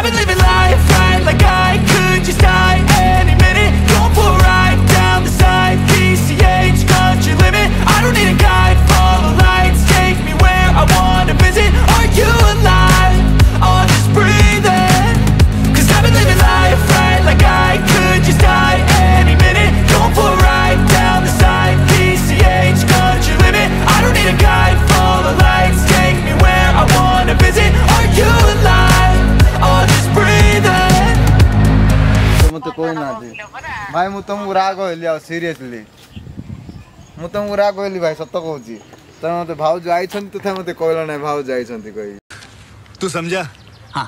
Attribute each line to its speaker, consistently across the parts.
Speaker 1: been living life right like I could just die any minute. Going for a ride down the side, PCH country limit. I don't need a guide, follow lights, take me where I wanna visit. Are you alive? I'll just breathe in. Cause I've been living life right like I could just die any minute. Going for a ride down the side, PCH country limit. I don't need a guide, follow lights, take me where I wanna visit. Are you alive? I'll just breathe in.
Speaker 2: मत कोई ना दे भाई मु तुमको राग होली आ seriously मु तुमको राग होली भाई सत्य कहूची त मते भाउज आई छन तथा मते कहला नै भाउज आई छन कोई
Speaker 3: तू समझा हां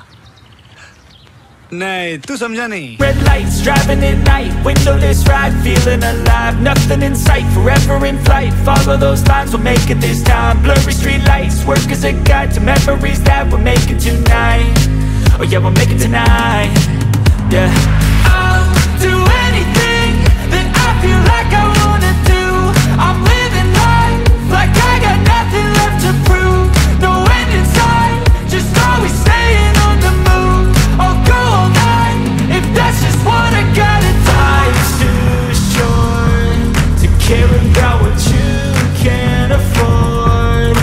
Speaker 3: नहीं तू समझा नहीं
Speaker 1: Red lights driving at night, windowless ride, feeling alive. Nothing in sight, forever in flight. Follow those lines, we'll make it this time. Blurry street lights, work as a guide to memories that we're making tonight. Oh yeah, we'll make it tonight. Yeah. I'll do anything that I feel like I wanna do. I'm living life like I got nothing left to prove. No end in sight, just always staying on the move. I'll go all night if that's just what I gotta do. Life's too short to care about what you can't afford.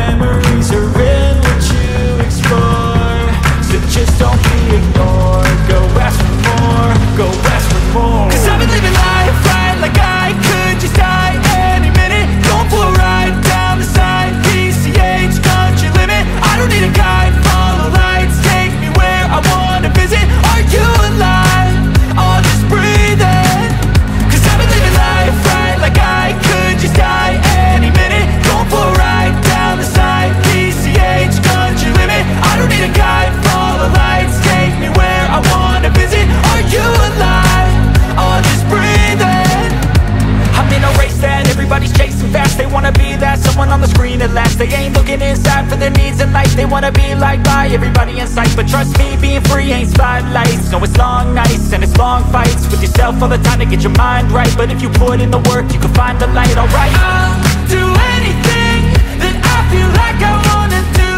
Speaker 1: Memories are in what you explore, so just don't be ignored. Go ask for more, go ask for more. Cause I've been living life right like I could just die any minute. Going for a ride down the side, PCH country limit. I don't need a guide, follow lights, take me where I wanna visit. Are you alive? I'll just breathe in. Cause I've been living life right like I could just die any minute. Going for a ride down the side, PCH country limit. I don't need a guide, follow lights, take me where I wanna visit. Are you alive? I'll just breathe in. I'm in a race that everybody's chasing fast. They wanna be that someone on the screen at last. They ain't looking inside for their needs in life. They wanna be liked by everybody in sight. But trust me, being free ain't spotlights. No, it's long nights and it's long fights with yourself all the time to get your mind right. But if you put in the work, you can find the light, alright. I'll do anything that I feel like I wanna do.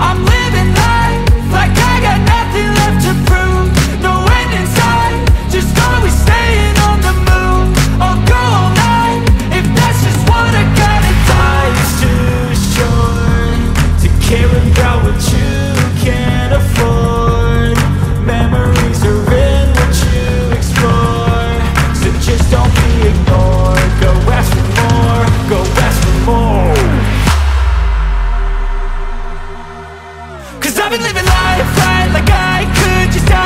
Speaker 1: I'm living life like I got nothing left to prove. No end in sight, just always staying on the move. I'll go all night if that's just what I gotta do. Life's too short to care about what you can't afford. Memories are in what you explore, so just don't be ignored. Go ask for more, go ask for more. Cause I've been living life right like I could just die